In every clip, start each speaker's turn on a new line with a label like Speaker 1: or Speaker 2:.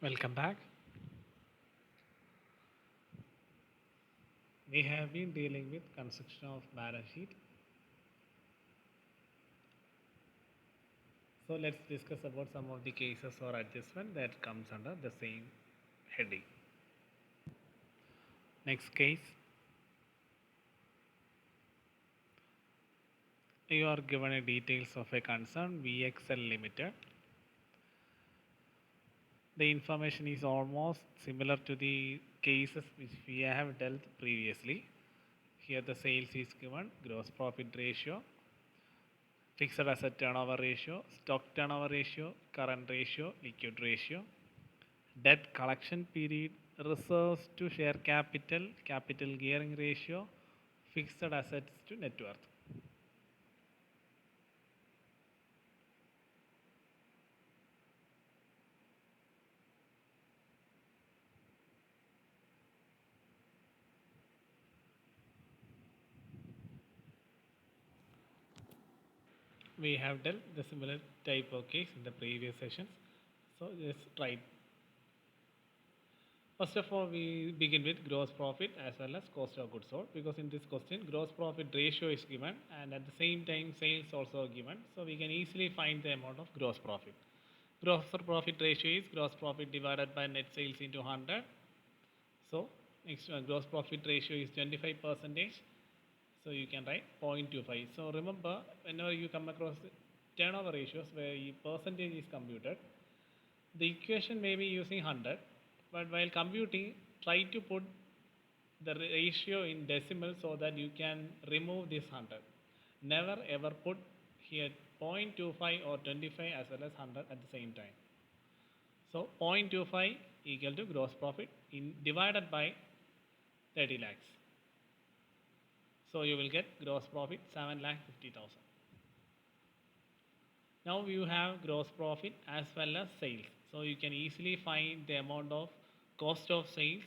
Speaker 1: Welcome back. We have been dealing with construction of balance sheet. So let's discuss about some of the cases or adjustment that comes under the same heading. Next case, you are given a details of a concern VXL Limited. The information is almost similar to the cases which we have dealt previously. Here the sales is given, gross profit ratio, fixed asset turnover ratio, stock turnover ratio, current ratio, liquid ratio, debt collection period, reserves to share capital, capital gearing ratio, fixed assets to net worth. We have dealt the similar type of case in the previous sessions. So just try. First of all, we begin with gross profit as well as cost of goods sold, because in this question gross profit ratio is given and at the same time sales also given. So we can easily find the amount of gross profit. Gross profit ratio is gross profit divided by net sales into 100. So next gross profit ratio is 25 percentage. So you can write 0.25. So remember, whenever you come across turnover ratios where percentage is computed, the equation may be using 100, but while computing, try to put the ratio in decimal so that you can remove this 100. Never ever put here 0.25 or 25 as well as 100 at the same time. So 0.25 equal to gross profit in divided by 30 lakhs. So you will get gross profit 7,50,000. Now you have gross profit as well as sales. So you can easily find the amount of cost of sales.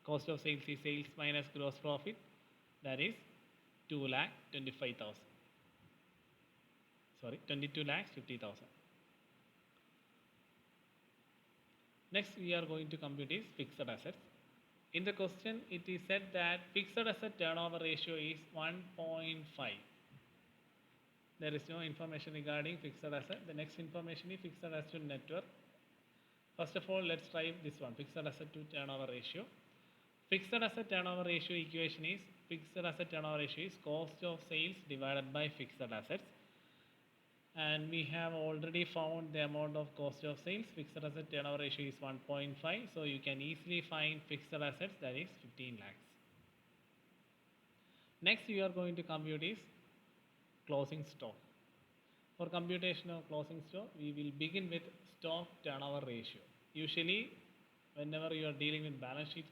Speaker 1: Cost of sales is sales minus gross profit, that is 2,25,000. Sorry, 22,50,000. Next we are going to compute is fixed assets. In the question it is said that fixed asset turnover ratio is 1.5. There is no information regarding fixed asset. The next information is fixed asset to net worth. First of all, let's try this one, fixed asset to turnover ratio. Fixed asset turnover ratio equation is fixed asset turnover ratio is cost of sales divided by fixed assets. And we have already found the amount of cost of sales. Fixed asset turnover ratio is 1.5. So you can easily find fixed assets, that is 15 lakhs. Next we are going to compute is closing stock. For computation of closing stock, we will begin with stock turnover ratio. Usually, whenever you are dealing with balance sheet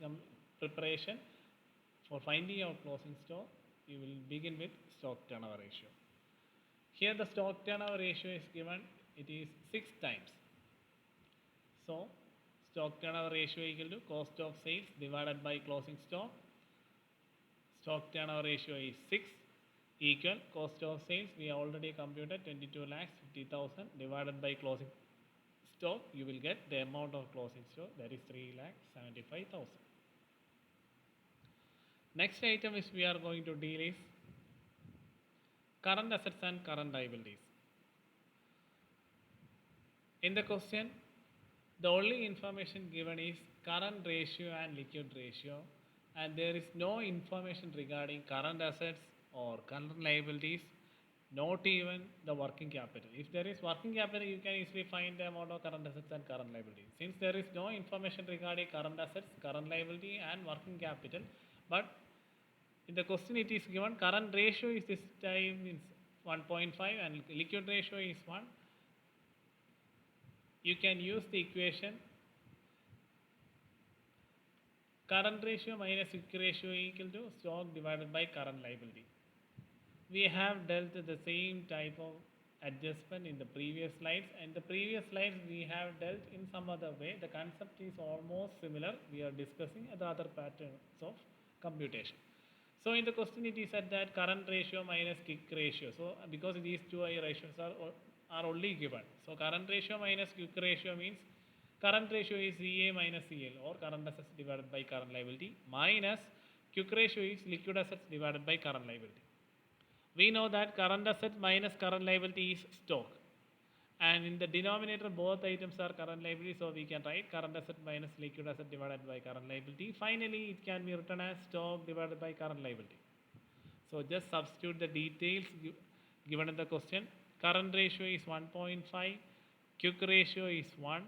Speaker 1: preparation, for finding out closing stock, you will begin with stock turnover ratio. Here the stock turnover ratio is given, it is 6 times. So, stock turnover ratio equal to cost of sales divided by closing stock. Stock turnover ratio is 6 equal cost of sales, we already computed 22,50,000 divided by closing stock, you will get the amount of closing stock, that is 3,75,000. Next item is we are going to deal is current assets and current liabilities. In the question, the only information given is current ratio and liquid ratio, and there is no information regarding current assets or current liabilities, not even the working capital. If there is working capital, you can easily find the amount of current assets and current liabilities. Since there is no information regarding current assets, current liability and working capital, but in the question it is given current ratio is this time is 1.5 and liquid ratio is 1. You can use the equation current ratio minus liquid ratio equal to stock divided by current liability. We have dealt the same type of adjustment in the previous slides, and the previous slides we have dealt in some other way. The concept is almost similar. We are discussing the other patterns of computation. So in the question it is said that current ratio minus quick ratio. So because these two ratios are only given. So current ratio minus quick ratio means Current ratio is CA minus CL, or current assets divided by current liability, minus quick ratio is liquid assets divided by current liability. We know that current asset minus current liability is stock, and in the denominator both items are current liability, so we can write current asset minus liquid asset divided by current liability. Finally, it can be written as stock divided by current liability. So just substitute the details given in the question. Current ratio is 1.5, quick ratio is 1,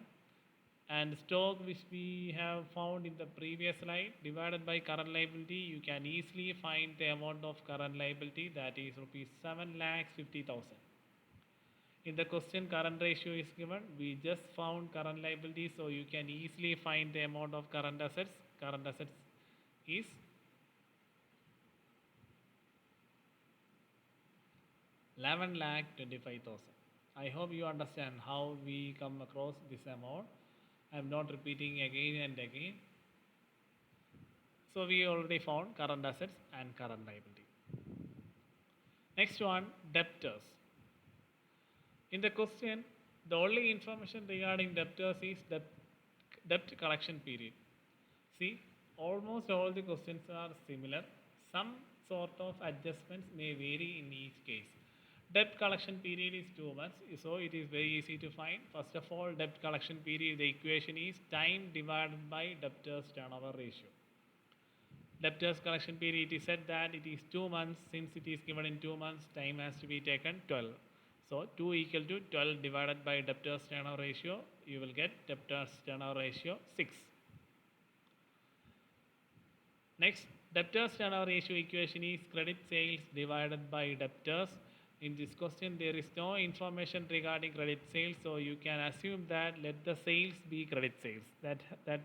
Speaker 1: and stock which we have found in the previous slide divided by current liability, you can easily find the amount of current liability, that is rupees 7,50,000. In the question current ratio is given, we just found current liability, so you can easily find the amount of current assets. Current assets is 11,25,000. I hope you understand how we come across this amount. I am not repeating again and again. So we already found current assets and current liability. Next one, debtors. In the question, the only information regarding debtors is debt collection period. See, almost all the questions are similar. Some sort of adjustments may vary in each case. Debt collection period is 2 months, so it is very easy to find. First of all, debt collection period, the equation is time divided by debtors turnover ratio. Debtors collection period, it is said that it is 2 months. Since it is given in 2 months, time has to be taken 12. So 2 equal to 12 divided by debtors turnover ratio, you will get debtors turnover ratio 6. Next, debtors turnover ratio equation is credit sales divided by debtors. In this question, there is no information regarding credit sales, so you can assume that let the sales be credit sales. That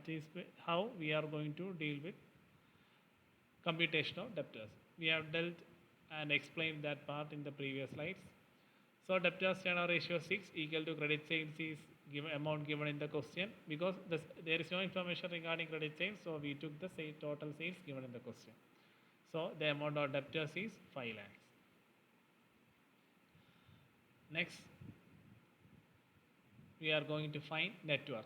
Speaker 1: is how we are going to deal with computation of debtors. We have dealt and explained that part in the previous slides. So debtors turnover ratio 6 equal to credit sales is amount given in the question. Because there is no information regarding credit sales, so we took the total sales given in the question. So the amount of debtors is 5 lakhs. Next, we are going to find net worth.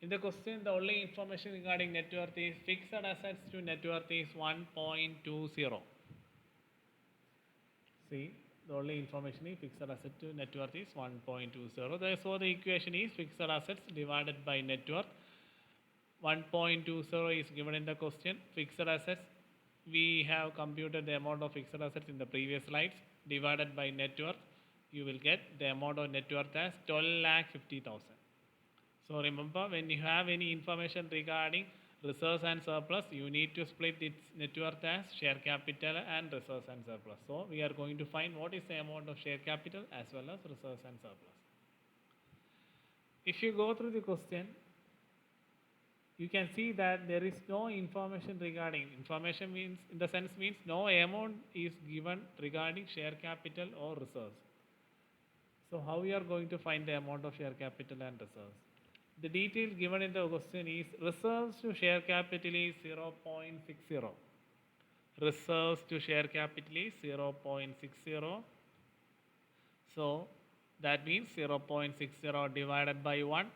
Speaker 1: In the question, the only information regarding net worth is fixed assets to net worth is 1.20. See, the only information is fixed asset to net worth is 1.20. Therefore, the equation is fixed assets divided by net worth. 1.20 is given in the question. Fixed assets, we have computed the amount of fixed assets in the previous slides, divided by net worth. You will get the amount of net worth as 12,50,000. So remember, when you have any information regarding reserves and surplus, you need to split its net worth as share capital and reserves and surplus. So we are going to find what is the amount of share capital as well as reserves and surplus. If you go through the question, you can see that there is no information regarding, information means, in the sense means no amount is given regarding share capital or reserves. So how we are going to find the amount of share capital and reserves? The detail given in the question is reserves to share capital is 0.60. Reserves to share capital is 0.60. So that means 0.60 divided by 1.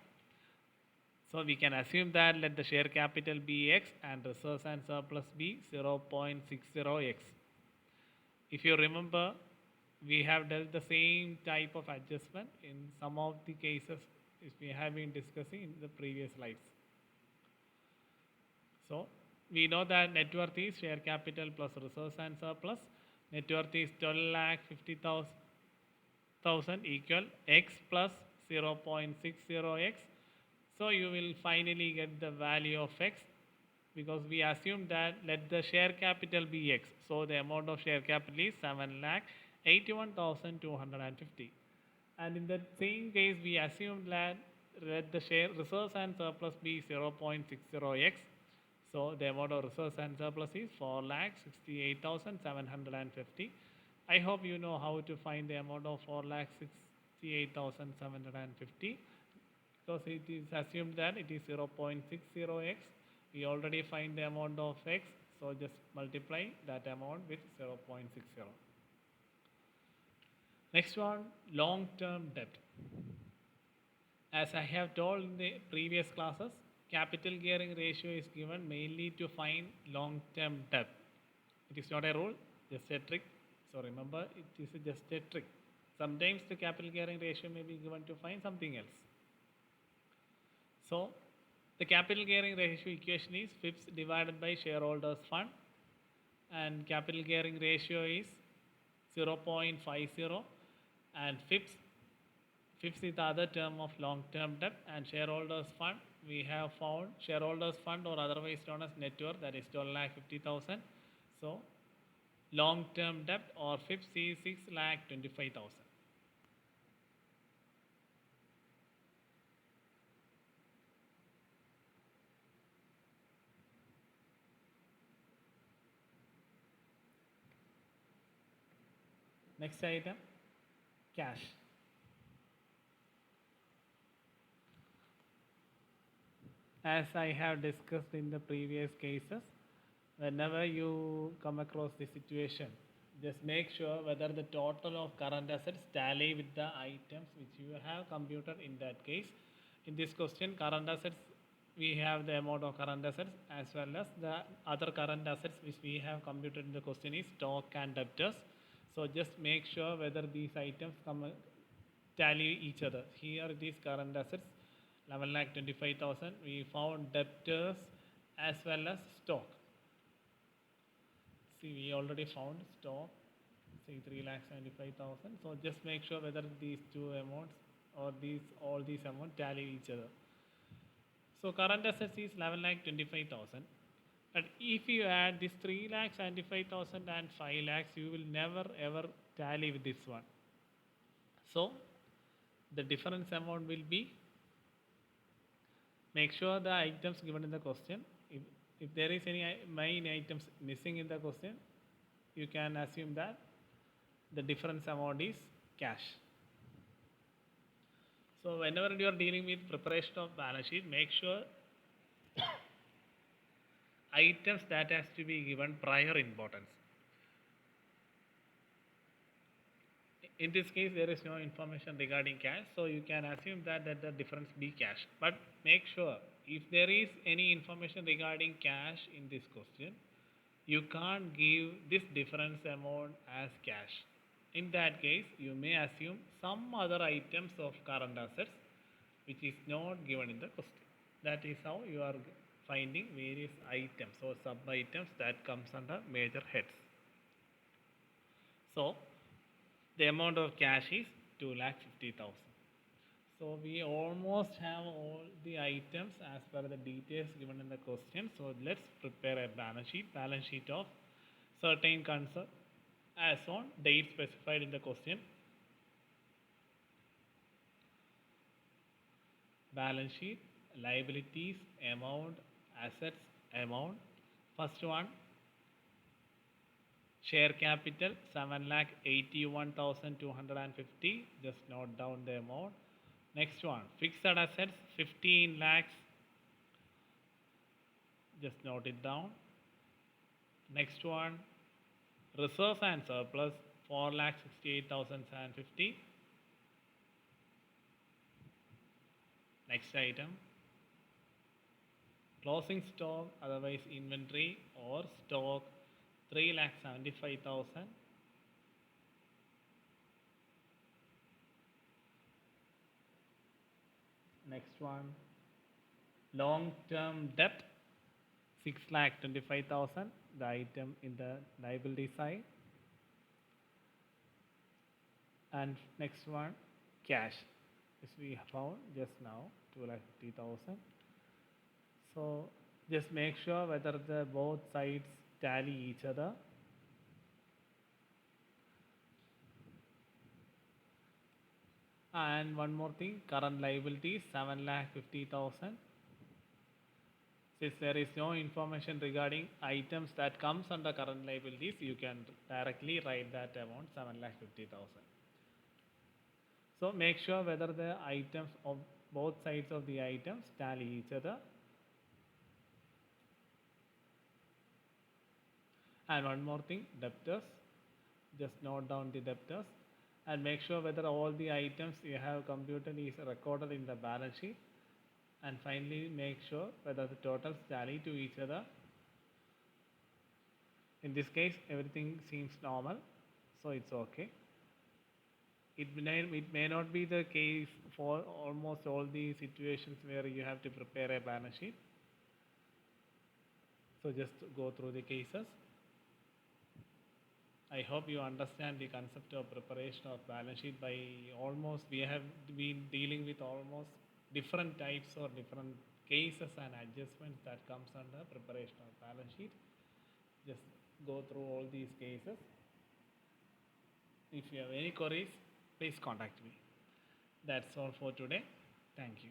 Speaker 1: So we can assume that let the share capital be X and reserves and surplus be 0.60X. If you remember, we have dealt the same type of adjustment in some of the cases which we have been discussing in the previous slides. So we know that net worth is share capital plus reserves and surplus. Net worth is 12,50,000 equal X plus 0.60X. So you will finally get the value of X, because we assume that let the share capital be X. So the amount of share capital is 7,81,250. And in the same case, we assumed that let the share reserves and surplus be 0.60X. So the amount of reserves and surplus is 4,68,750. I hope you know how to find the amount of 4,68,750. Because it is assumed that it is 0.60X. We already find the amount of X, so just multiply that amount with 0.60. Next one, long-term debt. As I have told in the previous classes, capital gearing ratio is given mainly to find long-term debt. It is not a rule, just a trick. So remember, it is just a trick. Sometimes the capital gearing ratio may be given to find something else. So the capital gearing ratio equation is FIPS divided by shareholders fund, and capital gearing ratio is 0.50, and FIPS is the other term of long-term debt, and shareholders fund, we have found shareholders fund or otherwise known as net worth, that is 12,50,000. So long-term debt or FIPS is 6,25,000. Next item, cash. As I have discussed in the previous cases, whenever you come across this situation, just make sure whether the total of current assets tally with the items which you have computed in that case. In this question, current assets, we have the amount of current assets as well as the other current assets which we have computed in the question is stock and debtors. So just make sure whether these items tally each other. Here it is current assets 11,25,000. We found debtors as well as stock. See, we already found stock, say 3,75,000. So just make sure whether these two amounts or all these amounts tally each other. So current assets is 11,25,000. But if you add this 3,75,000 and 5 lakhs, you will never ever tally with this one. So the difference amount will be, make sure the items given in the question, if there is any main items missing in the question, you can assume that the difference amount is cash. So whenever you are dealing with preparation of balance sheet, make sure items that has to be given prior importance. In this case, there is no information regarding cash, so you can assume that the difference be cash. But make sure if there is any information regarding cash in this question, you can't give this difference amount as cash. In that case, you may assume some other items of current assets which is not given in the question. That is how you are finding various items or sub items that comes under major heads. So the amount of cash is 2,50,000. So we almost have all the items as per the details given in the question. So let's prepare a balance sheet of certain concern as on date specified in the question. Balance sheet, liabilities, amount, assets, amount. First one, share capital 7,81,250. Just note down the amount. Next one, fixed assets 15 lakhs. Just note it down. Next one, reserves and surplus 4,68,750. Next item, closing stock, otherwise inventory or stock 3,75,000. Next one, long-term debt 6,25,000, the item in the liability side. And next one, cash, which we found just now 2,50,000. So just make sure whether the both sides tally each other. And one more thing, current liabilities 7,50,000. Since there is no information regarding items that comes under current liabilities, you can directly write that amount 7,50,000. So make sure whether the items of both sides of the items tally each other. And one more thing, debtors. Just note down the debtors. and make sure whether all the items you have computed is recorded in the balance sheet, and finally make sure whether the totals tally to each other. In this case everything seems normal, so it's okay. It may not be the case for almost all the situations where you have to prepare a balance sheet. So just go through the cases. I hope you understand the concept of preparation of balance sheet. By almost we have been dealing with almost different types or different cases and adjustments that comes under preparation of balance sheet. Just go through all these cases. If you have any queries, please contact me. That's all for today. Thank you.